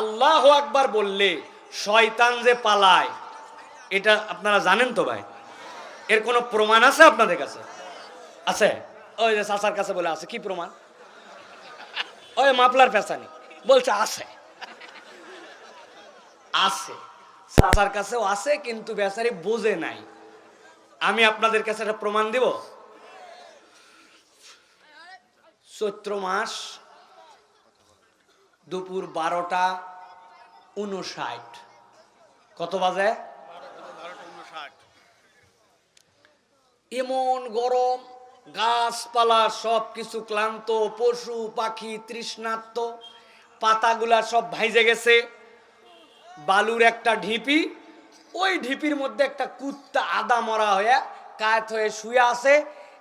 আল্লাহু আকবার বললে শয়তান যে পালায়, এটা আপনারা জানেন তো ভাই? এর কোনো প্রমাণ আছে আপনাদের কাছে? আছে? ওই যে চাচার কাছে বলে আছে, কি প্রমাণ? ওই মাপলার পেছানি বলছে আছে। আছে, চাচার কাছেও আছে, কিন্তু বেচারি বোঝে নাই। আমি আপনাদের কাছে একটা প্রমাণ দিব। চৈত্র মাস, দুপুর 12:59। কত বাজে? এমন গরম, গাছপালা সবকিছু ক্লান্ত, পশু পাখি তৃষ্ণার্ত, পাতাগুলা সব ভাইজে গেছে। বালুর একটা ঢিপি, ওই ঢিপির মধ্যে একটা কুত্তা আদা মরা হয়ে কায়েত হয়ে শুয়ে আছে।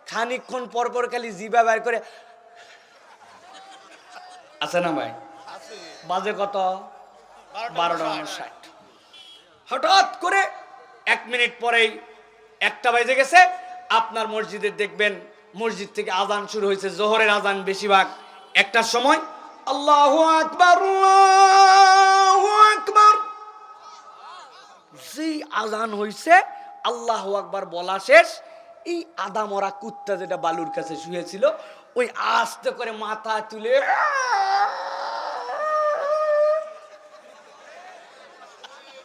খানিকক্ষণ পর পর খালি জিভা বের করে আছে না ভাই? বাজে কত? 12:59। হঠাৎ করে 1 মিনিট পরেই 1টা বেজে গেছে। আপনার মসজিদে দেখবেন মসজিদ থেকে আজান শুরু হয়েছে, জোহরের আজান বেশিরভাগ 1টার সময়। আল্লাহু আকবার, আল্লাহু আকবার। যেই আজান হয়েছে, আল্লাহু আকবার বলা শেষ, এই আদা মরা কুত্তা যেটা বালুর কাছে শুয়েছিল, ওই আস্তে করে মাথা তুলে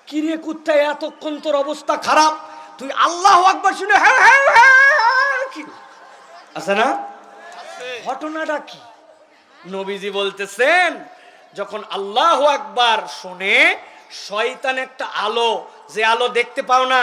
কিরে কুত্তা, এতক্ষণ তোর অবস্থা খারাপ, তুই আল্লাহু আকবার শুনে কি আছে না? ঘটনাটা কি? নবীজি বলতেছেন, যখন আল্লাহু আকবার শুনে শয়তান একটা আলো, যে আলো দেখতে পাও না,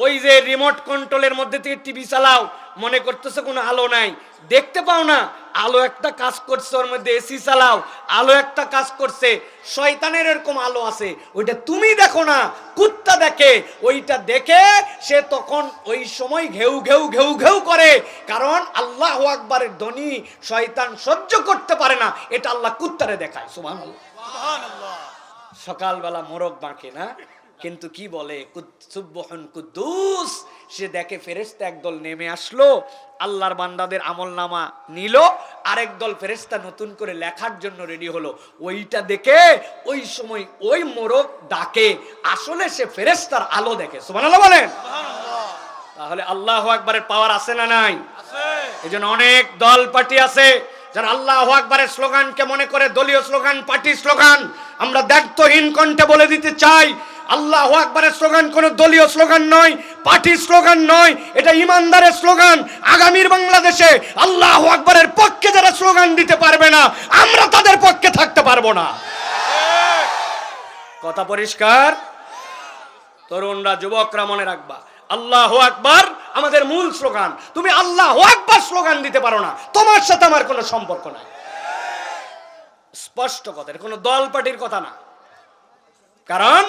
ওই যে রিমোট কন্ট্রোলের মধ্যে থেকে টিভি চালাও, মনে করতেছে কোনো আলো নাই, দেখতে পাও না, আলো একটা কাজ করছে, ওর মধ্যে এসি চালাও, আলো একটা কাজ করছে। শয়তানের এরকম আলো আছে, ওইটা তুমি দেখো না, কুত্তা দেখে। ওইটা দেখে সে তখন ওই সময় ঘেউ ঘেউ ঘেউ ঘেউ করে, কারণ আল্লাহু আকবারের ধ্বনি শয়তান সহ্য করতে পারে না, এটা আল্লাহ কুত্তারে দেখায়। সুবহানাল্লাহ, সুবহানাল্লাহ। সকালবেলা মোরগ বাঁকে না, কিন্তু কি বলে সুবহান কুদ্দুস, সে দেখে ফেরেশতা একদল নেমে আসলো, আল্লাহর বান্দাদের আমলনামা নিল, আরেক দল ফেরেশতা নতুন করে লেখার জন্য রেডি হলো। ওইটা দেখে ওই সময় ওই মোরগ ডাকে, আসলে সে ফেরেশতার আলো দেখে। সুবহানাল্লাহ বলেন। সুবহানাল্লাহ। তাহলে আল্লাহু আকবারের পাওয়ার আছে না নাই? আছে। এজন্য অনেক দল পার্টি আছে যারা আল্লাহু আকবারের স্লোগানকে মনে করে দলীয় স্লোগান, পার্টি স্লোগান। আমরা দায়িত্বহীন কণ্ঠে বলে দিতে চাই, আল্লাহু আকবারের স্লোগান কোনো দলীয় স্লোগান নয়, পার্টি স্লোগান নয়, এটা ইমানদারের স্লোগান। আগামীর বাংলাদেশে আল্লাহু আকবারের পক্ষে যারা স্লোগান দিতে পারবে না, আমরা তাদের পক্ষে থাকতে পারবো না। কথা পরিষ্কার? তরুণরা, যুবকরা মনে রাখবা, আল্লাহু আকবার আমাদের মূল স্লোগান। তুমি আল্লাহু আকবার স্লোগান দিতে পারো না, তোমার সাথে আমার কোনো সম্পর্ক নাই। স্পষ্ট কথা, এটা কোনো দল পার্টির কথা না, কারণ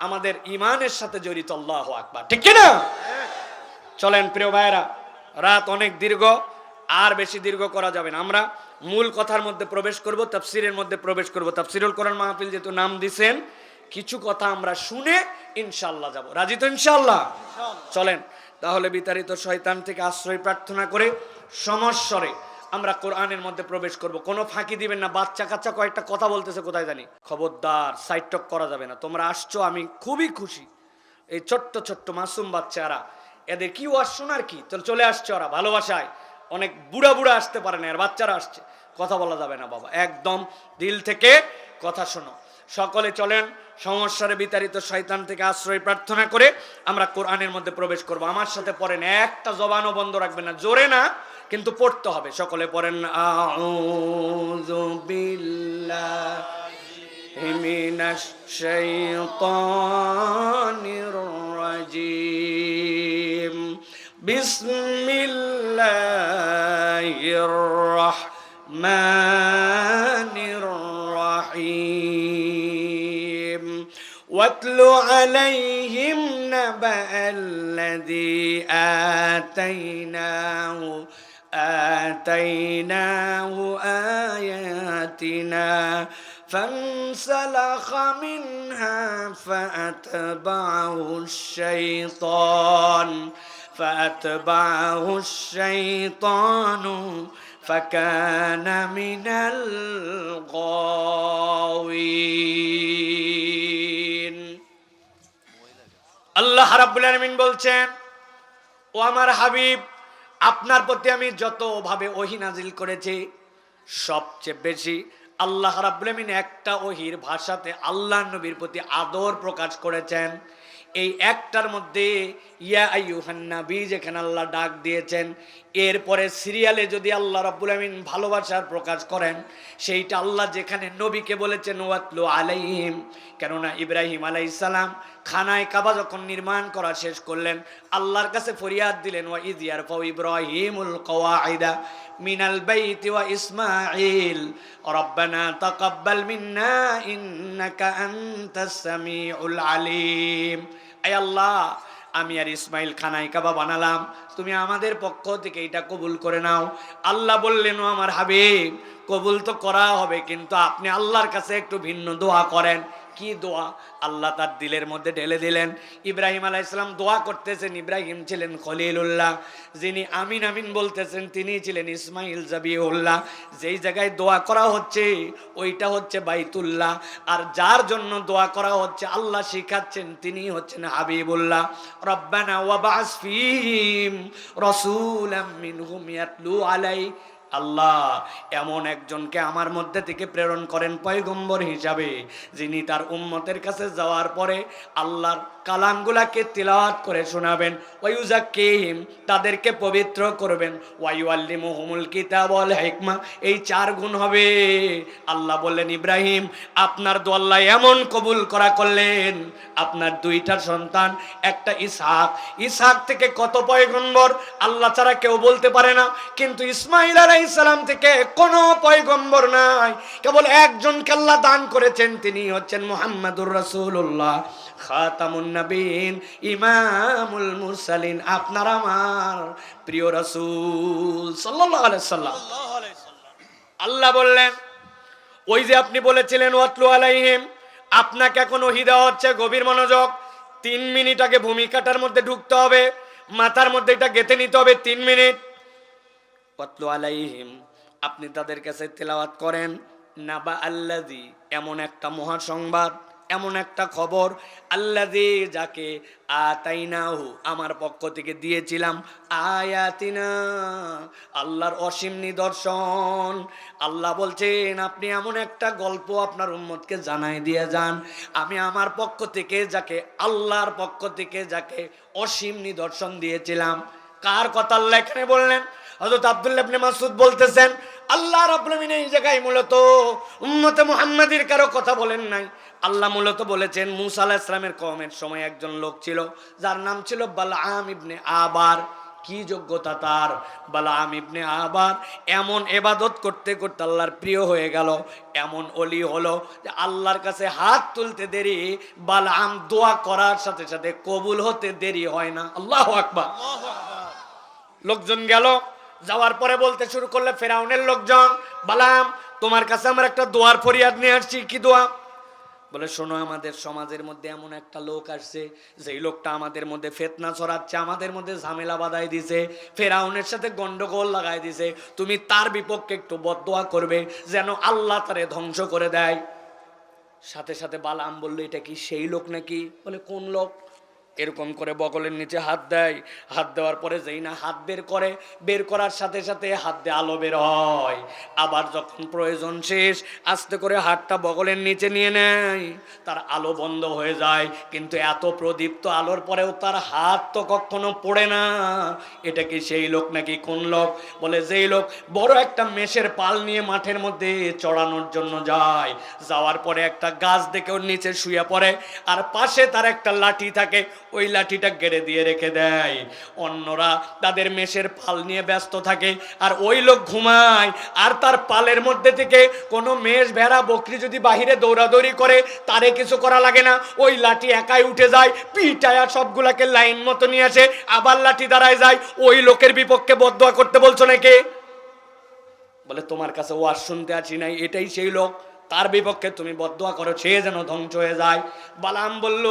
আমাদের ইমানের সাথে জড়িত আল্লাহু আকবার, ঠিক কি না? চলেন প্রিয় ভাইরা, রাত অনেক দীর্ঘ, আর বেশি দীর্ঘ করা যাবে না। আমরা মূল কথার মধ্যে প্রবেশ করব, তাফসীরের মধ্যে প্রবেশ করব। তাফসীরুল কোরআন মাহফিল যেহেতু নাম দিছেন, কিছু কথা আমরা শুনে ইনশাআল্লাহ যাব। রাজি তো ইনশাআল্লাহ? চলেন তাহলে বিতাড়িত শয়তান থেকে আশ্রয় প্রার্থনা করে সমস্বরে আমরা কোরআনের মধ্যে প্রবেশ করব। কোনো ফাঁকি দিবেন না। বাচ্চা কাচ্চা কয়েকটা কথা বলতেছে, কোথায় জানি, খবরদার সাইড টক করা যাবে না। তোমরা আসছো, আমি খুবই খুশি। এই ছোট্ট ছোট্ট মাসুম বাচ্চারা, এদের কি ওয়াজ শোনার কি, চলে আসছে ওরা ভালোবাসায়। অনেক বুড়া বুড়া আসতে পারে না, আর বাচ্চারা আসছে। কথা বলা যাবে না বাবা, একদম দিল থেকে কথা শোনো। সকলে চলেন সমস্যারে বিতাড়িত শয়তান থেকে আশ্রয় প্রার্থনা করে আমরা কোরআনের মধ্যে প্রবেশ করব। আমার সাথে পড়েন, একটা জবানও বন্ধ রাখবেন না, জোরে না কিন্তু পড়তে হবে। সকলে পড়েন, আউযু বিল্লাহি মিনাশ শাইতানির রাজিম, বিসমিল্লাহির রাহমানির রাহিম। ওয়াতলু আলাইহিম নাবা আল্লাযী آتيناه آياتنا فانسلخ منها فأتبعه الشيطان فكان من الغاوين. আল্লাহ রাব্বুল আলামিন বলছেন, ও আমার হাবিব, আপনার প্রতি আমি যতভাবে ওহী নাজিল করেছি সবচেয়ে বেশি আল্লাহ রাব্বুল আলামিন একটা ওহীর ভাষাতে আল্লাহ নবীর প্রতি আদর প্রকাশ করেছেন। এই একটার মধ্যে ইয়া আইয়ুহান নবী যেখানে আল্লাহ ডাক দিয়েছেন, এরপরে সিরিয়ালে যদি আল্লাহ রাব্বুল আমিন ভালোবাসার প্রকাশ করেন, সেইটা আল্লাহ যেখানে নবীকে বলেছেন ওয়াতলু আলাইহিম, কেননা ইব্রাহিম আলাইহিস সালাম খানায় কাবা যখন নির্মাণ করা শেষ করলেন, আল্লাহর কাছে ফরিয়াদ দিলেন, ওয়া ইয ইয়ারফাউ ইব্রাহিমুল কওয়াইদা মিনাল বাইতি ওয়া ইসমাঈল রব্বানা তাকাব্বাল মিন্না ইন্নাকা আনতাস সামিউল আলিম। আয় আল্লাহ, আমি আর ইসমাইল খানায় কাবা বানালাম, তুমি আমাদের পক্ষ থেকে এটা কবুল করে নাও। আল্লাহ বললেন, ও আমার হাবিব, কবুল তো করা হবে, কিন্তু আপনি আল্লাহর কাছে একটু ভিন্ন দোয়া করেন। কি দোয়া? আল্লাহ তার দিলের মধ্যে ঢেলে দিলেন। ইব্রাহিম আলাইহিস সালাম দোয়া করতেছেন, ইব্রাহিম ছিলেন খলিলুল্লাহ, যিনি আমিন আমিন বলতেছেন তিনি ছিলেন ইসমাইল জাবিউল্লাহ। যেই জায়গায় দোয়া করা হচ্ছে ওইটা হচ্ছে বাইতুল্লাহ, আর যার জন্য দোয়া করা হচ্ছে আল্লাহ শিখাচ্ছেন তিনি হচ্ছেন হাবিবুল্লাহ। রব্বানা ওয়াবআস ফীহিম রাসূলাম মিনহুম ইয়াতলু আলাইহি, আল্লাহ এমন একজনকে আমার মধ্যে থেকে প্রেরণ করেন পয়গম্বর হিসাবে, যিনি তার উম্মতের কাছে যাওয়ার পরে আল্লাহর কালামগুলাকে তিলাওয়াত করে শোনাবেন, ওয়ায়ুজাক্কিহিম তাদেরকে পবিত্র করবেন, ওয়ায়ুআল্লিমুহুমুল কিতাব ওয়াল হিকমা, এই 4 গুণ হবে। আল্লাহ বললেন, ইব্রাহিম আপনার দোয়া আল্লাহ এমন কবুল করা করলেন, আপনার 2টা সন্তান, একটা ইসহাক, ইসহাক থেকে কত পয়গম্বর আল্লাহ ছাড়া কেউ বলতে পারে না, কিন্তু ইসমাইল আলাইহিস সালাম থেকে কোনো পয়গম্বর নাই, কেবল একজনকে আল্লাহ দান করেছেন, তিনি হচ্ছেন মুহাম্মাদুর রাসূলুল্লাহ খাতামুন নবীন ইমামুল মুরসালিন, আপনার আমার প্রিয় রাসূল সাল্লাল্লাহু আলাইহি সাল্লাম। আল্লাহ বললেন, ওই যে আপনি বলেছিলেন ওয়াতলু আলাইহিম, আপনাকে এখন ওহী দেওয়া হচ্ছে, গভীর মনোযোগ। 3 মিনিট আগে ভূমিকাটার মধ্যে ঢুকতে হবে, মাথার মধ্যে এটা গেঁথে নিতে হবে। 3 মিনিট। ওয়াতলু আলাইহিম, আপনি তাদের কাছে তেলাওয়াত করেন, নাবা আল্লাযী, এমন একটা মহাসংবাদ, এমন একটা খবর, আল্লাযী যাকে আতাইনাহু আমার পক্ষ থেকে দিয়েছিলাম, আয়াতিনা আল্লাহর অসীম নিদর্শন। আল্লাহ বলছেন আপনি এমন একটা গল্প আপনার উম্মতকে জানাই দিয়ে যান, আমি আমার পক্ষ থেকে যাকে, আল্লাহর পক্ষ থেকে যাকে অসীম নিদর্শন দিয়েছিলাম। কার কথা আল্লাহ এখানে বললেন? হযরত আব্দুল্লাহ ইবনে মাসউদ বলতেছেন, আল্লাহ রাব্বুল আলামিন এই জায়গায় মূলত উম্মতে মুহাম্মাদীর কারো কথা বলেন নাই, আল্লাহ মূলত বলেছেন মূসা আলাইহিস সালামের কওমের সময় একজন লোক ছিল যার নাম ছিল বালআম ইবনে আবার। কি যোগ্যতা তার! বালআম ইবনে আবার এমন ইবাদত করতে করতে আল্লাহর প্রিয় হয়ে গেল, এমন ওলি হলো যে আল্লাহর কাছে হাত তুলতে দেরি, বালআম দোয়া করার সাথে সাথে কবুল হতে দেরি হয় না। আল্লাহু আকবার। লোকজন গেল, যাওয়ার পরে বলতে শুরু করলে ফেরাউনের লোকজন, বালাম তোমার কাছে আমরা একটা দোয়ার ফরিয়াদ নিয়ে আসছি। কি দোয়া? বলে, শোনো, আমাদের সমাজের মধ্যে এমন একটা লোক আসছে, যেই লোকটা আমাদের মধ্যে ফিতনা ছড়াচ্ছে, আমাদের মধ্যে ঝামেলা বাঁধাই দিছে, ফেরাউনের সাথে গন্ডগোল লাগাই দিছে, তুমি তার বিপক্ষে একটু বদদোয়া করবে যেন আল্লাহ তারে ধ্বংস করে দেয়। সাথে সাথে বালাম বলল, এটা কি সেই লোক নাকি? বলে, কোন লোক? এরকম করে বগলের নিচে হাত দেয়, হাত দেওয়ার পরে যেই না হাত বের করে, বের করার সাথে সাথে হাত দিয়ে আলো বের হয়, আবার যখন প্রয়োজন শেষ আস্তে করে হাতটা বগলের নিচে নিয়ে নেয়, তার আলো বন্ধ হয়ে যায়। কিন্তু এত প্রদীপ্ত আলোর পরেও তার হাত তো কখনো পড়ে না। এটা কি সেই লোক নাকি? কোন লোক? বলে, যেই লোক বড় একটা মেষের পাল নিয়ে মাঠের মধ্যে চড়ানোর জন্য যায়, যাওয়ার পরে একটা গাছ দেখে ওর নিচে শুয়ে পড়ে, আর পাশে তার একটা লাঠি থাকে, ওই লাঠিটা গেড়ে দিয়ে রেখে দেয়। অন্যরা তাদের মেষের পাল নিয়ে ব্যস্ত থাকে, আর ওই লোক ঘুমায়, আর তার পালের মধ্যে থেকে কোনো মেষ, ভেড়া, বকরি যদি বাহিরে দৌড়াদৌড়ি করে, তারে কিছু করা লাগে না, ওই লাঠি একাই উঠে যায়, পিটায়া সবগুলাকে লাইন মতো নিয়ে আসে, আবার লাঠি দাঁড়ায় যায়। ওই লোকের বিপক্ষে বদদোয়া করতে বলছো নাকি? বলে, তোমার কাছে ওয়াজ শুনতে আসি নাই, এটাই সেই লোক, তার বিপক্ষে তুমি বদদোয়া করো, সে যেন ধ্বংস হয়ে যায়। বালাম বলল,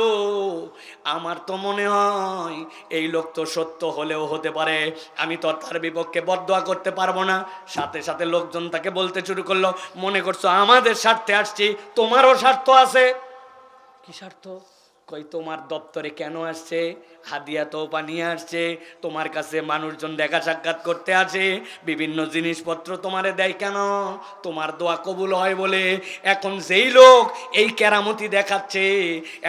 আমার তো মনে হয় এই লোক তো সত্য হলেও হতে পারে, আমি তো তার বিপক্ষে বদদোয়া করতে পারবো না। সাথে সাথে লোকজন তাকে বলতে শুরু করলো, মনে করছো আমাদের স্বার্থে আসছি, তোমারও স্বার্থ আছে। কি স্বার্থ? কই তোমার দপ্তরে কেন আসছে? হাদিয়া তোপা নিয়ে আসছে, তোমার কাছে মানুষজন দেখা সাক্ষাৎ করতে আসে, বিভিন্ন জিনিসপত্র তোমারে দেয় কেন? তোমার দোয়া কবুল হয় বলে। এখন যেই লোক এই কেরামতি দেখাচ্ছে,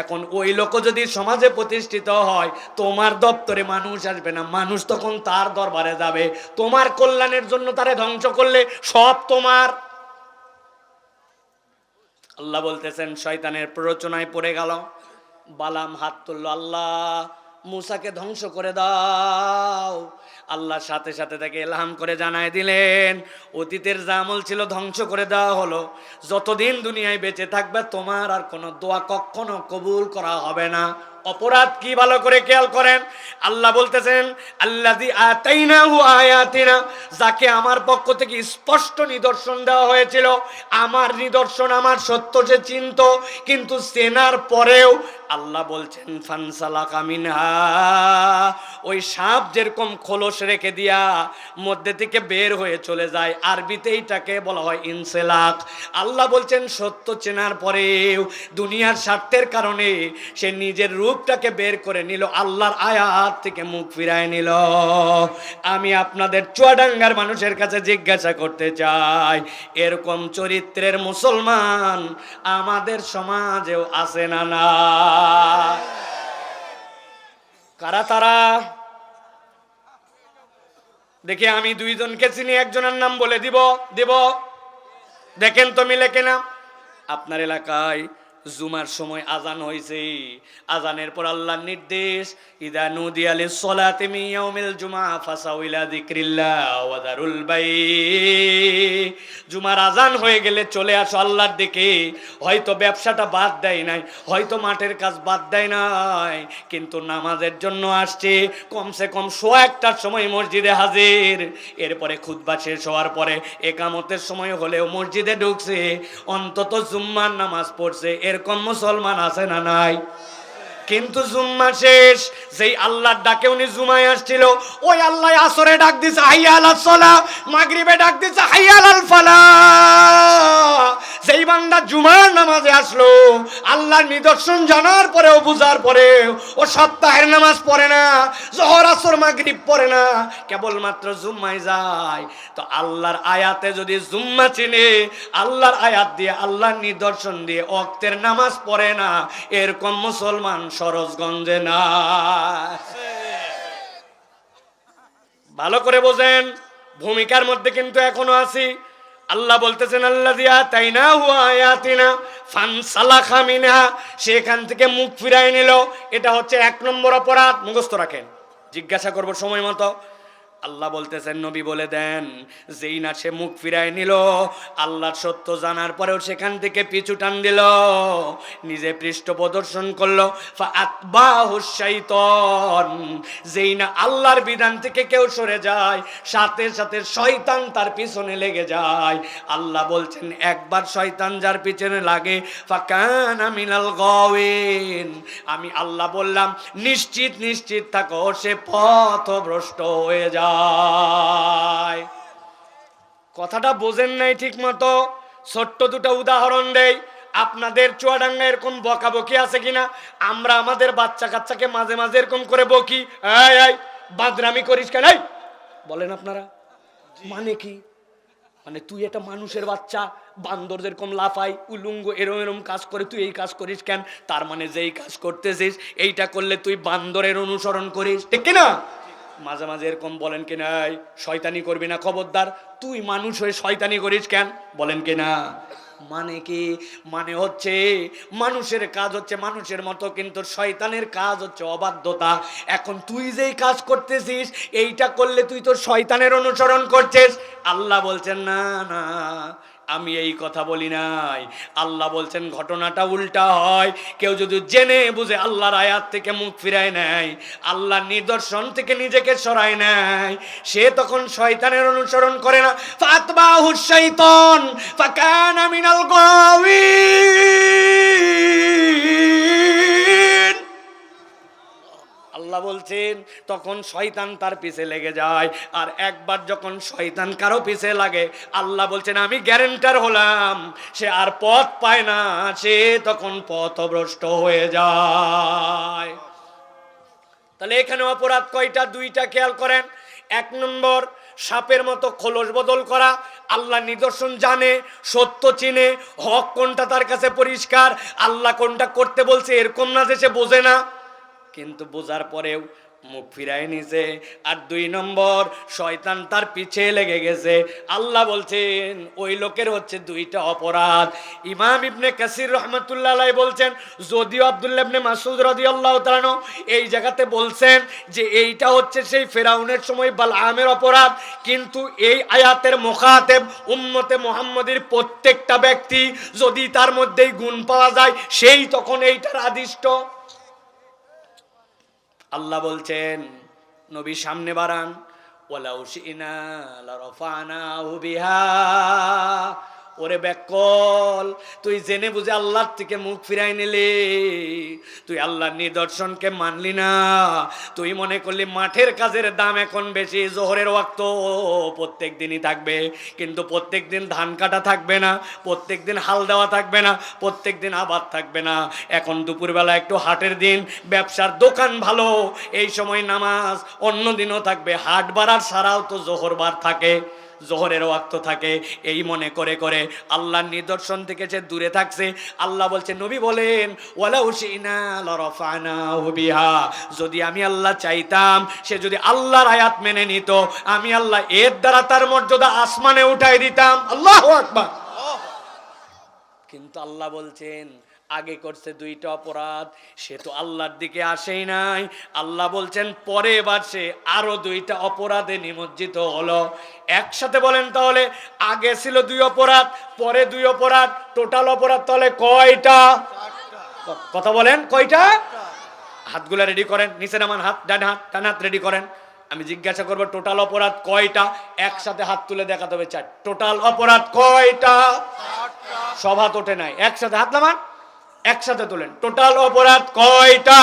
এখন ওই লোকও যদি সমাজে প্রতিষ্ঠিত হয়, তোমার দপ্তরে মানুষ আসবে না, মানুষ তখন তার দরবারে যাবে। তোমার কল্যাণের জন্য তারে ধ্বংস করলে সব তোমার। আল্লাহ বলতেছেন শয়তানের প্ররোচনায় পড়ে গেল, বালাম হাত তুলল, আল্লাহ মুসাকে ধ্বংস করে দাও। আল্লাহ সাথে সাথে তাকে ইলহাম করে জানায় দিলেন, অতীতের যা আমল ছিল ধ্বংস করে দেওয়া হলো, যতদিন দুনিয়ায় বেঁচে থাকবে তোমার আর কোনো দোয়া কখনো কবুল করা হবে না। অপরাধ কি ভালো করে খেয়াল করেন, আল্লাহ বলতেছেন আল্লাযী আতাইনাহু আয়াতিনা, যাকে আমার পক্ষ থেকে স্পষ্ট নিদর্শন দেওয়া হয়েছিল, আমার নিদর্শন আমার সত্য সে চিনত, কিন্তু চেনার পরেও আল্লাহ বলছেন ফানসালাকা মিনহা, ওই সাপ যেরকম খোলস রেখে দিয়া মধ্যে থেকে বের হয়ে চলে যায়, আরবিতে এইটাকে বলা হয় ইনসেলাক। আল্লাহ বলছেন সত্য চেনার পরেও দুনিয়ার স্বার্থের কারণে সে নিজের রূপটাকে বের করে নিল, আল্লাহর আয়াত থেকে মুখ ফিরায় নিল। আমি আপনাদের চুয়াডাঙ্গার মানুষের কাছে জিজ্ঞাসা করতে চাই, এরকম চরিত্রের মুসলমান আমাদের সমাজেও আছে না? না, কারা তারা? দেখি আমি দুইজনকে চিনি, একজনের নাম বলে দিব, দেখেন তো মিলে কিনা। আপনার এলাকায় জুমার সময় আজান হয়েছে, আজানের পর আল্লাহর নির্দেশ, ইদা নুদিয়া লিস-সালাতি মিন ইয়াউমিল জুমআ ফাসাউ ইলা যিকরিল্লাহ ওয়া দারুল বাই। জুমার আজান হয়ে গেলে চলে আসো আল্লাহর দিকে। হয়তো ব্যবসাটা বাদ দেয় নাই, হয়তো মাঠের কাজ বাদ দেয় নাই, কিন্তু নামাজের জন্য আসছে। কমসে কম 1:15টার সময় মসজিদে হাজির, এরপরে খুতবা শেষ হওয়ার পরে একামতের সময় হলেও মসজিদে ঢুকছে, অন্তত জুম্মার নামাজ পড়ছে। এরকম মুসলমান আছে না নাই? কিন্তু জুম্মা শেষ, যেই আল্লাহর ডাকে উনি জুমায় আসছিল, ওই আল্লাহ আসরে ডাক দিছে হাইয়া আলাস সালাহ, মাগরিবে ডাক দিছে হাইয়া আলাল ফালাহ। যেই বান্দা জুমার নামাজে আসলো, আল্লাহর নিদর্শন জানার পরেও বুঝার পরেও ও সপ্তাহের নামাজ পড়ে না, জোহর আসর মাগরিব পড়ে না, কেবলমাত্র জুম্মায় যায়। তো আল্লাহর আয়াতে যদি জুম্মা চিনে, আল্লাহর আয়াত দিয়ে আল্লাহর নিদর্শন দিয়ে ওয়াক্তের নামাজ পড়ে না, এরকম মুসলমান সরোজগঞ্জে না। ভালো করে বোঝেন, ভূমিকার মধ্যে কিন্তু এখনো আছি। আল্লাহ বলতেছেন আল্লাযী আতাইনাহু আয়াতিনা ফানসালাখা মিনহা, সেখান থেকে মুখ ফিরায় নিল। এটা হচ্ছে 1 নম্বর অপরাধ, মুখস্থ রাখেন, জিজ্ঞাসা করব সময় মতো। আল্লাহ বলতেছেন নবী বলে দেন, যেই না সে মুখ ফিরায় নিল, আল্লাহর সত্য জানার পরেও সেখান থেকে পিছু টান দিল, নিজে পৃষ্ঠ প্রদর্শন করলো, ফাআতবাহুশ শাইতান, যেই না আল্লাহর বিধান থেকে কেউ সরে যায়, সাথে সাথে শয়তান তার পিছনে লেগে যায়। আল্লাহ বলছেন একবার শয়তান যার পিছনে লাগে, ফাকানা মিনাল গাওয়িন, আমি আল্লাহ বললাম নিশ্চিত নিশ্চিত থাকো সে পথভ্রষ্ট হয়ে যায়। কথাটা বোঝেন নাই ঠিক মতো। ছোট্ট দুটো উদাহরণ দেই। আপনাদের চুয়াডাঙ্গা এরকম বকাবকি আছে কিনা? আমরা আমাদের বাচ্চা কাচ্চাকে মাঝে মাঝে এরকম করে বকি, এই বাদরামি করিস কেন, বলেন আপনারা? মানে কি? মানে তুই একটা মানুষের বাচ্চা, বান্দর যেরকম লাফাই উলুঙ্গ এরম এরম কাজ করে, তুই এই কাজ করিস কেন? তার মানে যেই কাজ করতেছিস এইটা করলে তুই বান্দরের অনুসরণ করিস, ঠিক কিনা? মাঝে মাঝে এরকম বলেন কিনা, শয়তানি করবি না, খবরদার, তুই মানুষ হয়ে শয়তানি করিস কেন, বলেন কিনা? মানে কি? মানে হচ্ছে মানুষের কাজ হচ্ছে মানুষের মতো, কিন্তু শয়তানের কাজ হচ্ছে অবাধ্যতা। এখন তুই যেই কাজ করতেছিস এইটা করলে তুই তো শয়তানের অনুসরণ করছিস। আল্লাহ বলছেন না না, আমি এই কথা বলি নাই। আল্লাহ বলছেন ঘটনাটা উল্টা হয়। কেউ যদি জেনে বুঝে আল্লাহর আয়াত থেকে মুখ ফিরায় নেয়, আল্লাহর নিদর্শন থেকে নিজেকে সরায় নেয়, সে তখন শয়তানের অনুসরণ করে না। ফাতবাহুশ শাইতান ফাকানা মিনাল গাওয়িন। আল্লাহ বলছেন তখন শয়তান তার পিছে লেগে যায়। আর একবার যখন শয়তান কারো পিছে লাগে, আল্লাহ বলছেন আমি গ্যারান্টার হলাম সে আর পথ পায় না, সে তখন পথভ্রষ্ট হয়ে যায়। তাহলে এখানে অপরাধ কয়টা? দুইটা, খেয়াল করেন। এক নম্বর, সাপের মতো খোলস বদল করা। আল্লাহ নিদর্শন জানে, সত্য চিনে, হক কোনটা তার কাছে পরিষ্কার, আল্লাহ কোনটা করতে বলছে এরকম না যে সে বোঝে না, কিন্তু বোঝার পরেও মুখ ফিরায় নিছে। আর দুই নম্বর, শয়তান তার পিছে লেগে গেছে। আল্লাহ বলছেন ওই লোকের হচ্ছে দুইটা অপরাধ। ইমাম ইবনে কাসির রহমাতুল্লাহ আলাইহি বলছেন, যদিও আব্দুল্লাহ ইবনে মাসউদ রাদিয়াল্লাহু তাআলা আনহু এই জায়গাতে বলছেন যে এইটা হচ্ছে সেই ফেরাউনের সময় বালআমের অপরাধ, কিন্তু এই আয়াতের মুখাতেব উম্মতে মুহাম্মাদের প্রত্যেকটা ব্যক্তি, যদি তার মধ্যেই গুণ পাওয়া যায় সেই তখন এইটার আদিষ্ট। আল্লাহ বলছেন নবী সামনে বাড়ান, ওয়ালাউ শিনা লারাফানাহু বিহা। ওরে বেকল, তুই জেনে বুঝে আল্লাহর থেকে মুখ ফিরাই নিলি, তুই আল্লাহর নিদর্শনকে মানলি না। তুই মনে করলি মাঠের কাজের দাম এখন বেশি, জোহরের ওয়াক্ত প্রত্যেক দিনই থাকবে, কিন্তু প্রত্যেক দিন ধান কাটা থাকবে না, প্রত্যেক দিন হাল দেওয়া থাকবে না, প্রত্যেক দিন আবাদ থাকবে না। এখন দুপুরবেলা একটু হাটের দিন, ব্যবসার দোকান ভালো, এই সময় নামাজ, অন্য দিনও থাকবে। হাট বাড়ার সারাও তো জোহর বার থাকে, জোহরের ওয়াক্ত থাকে। এই মনে করে করে আল্লাহর নিদর্শন থেকে সে দূরে থাকছে। আল্লাহ বলছে, নবী বলেন ওয়ালাউ শিনা লারাফানাহু বিহা, যদি আমি আল্লাহ চাইতাম সে যদি আল্লাহর আয়াত মেনে নিত, আমি আল্লাহ এর দ্বারা তার মর্যাদা আসমানে উঠাই দিতাম। আল্লাহু আকবার। কিন্তু আল্লাহ বলছেন আগে করছে দুইটা অপরাধ, সে তো আল্লাহর দিকে আসেই নাই। আল্লাহ বলছেন পরে এবার সে আরো দুইটা অপরাধে নিমজ্জিত হলো। একসাথে বলেন তাহলে, আগে ছিল দুই অপরাধ, পরে দুই অপরাধ, টোটাল অপরাধ তাহলে কয়টা? কথা বলেন কয়টা? হাতগুলা রেডি করেন, নিচে নামান হাত, ডান হাত রেডি করেন। আমি জিজ্ঞাসা করবো টোটাল অপরাধ কয়টা, একসাথে হাত তুলে দেখাতে হবে চার। টোটাল অপরাধ কয়টা? সব হাত ওঠে নাই, একসাথে হাত নামান, একসাথে তোলেন। টোটাল অপরাধ কয়টা?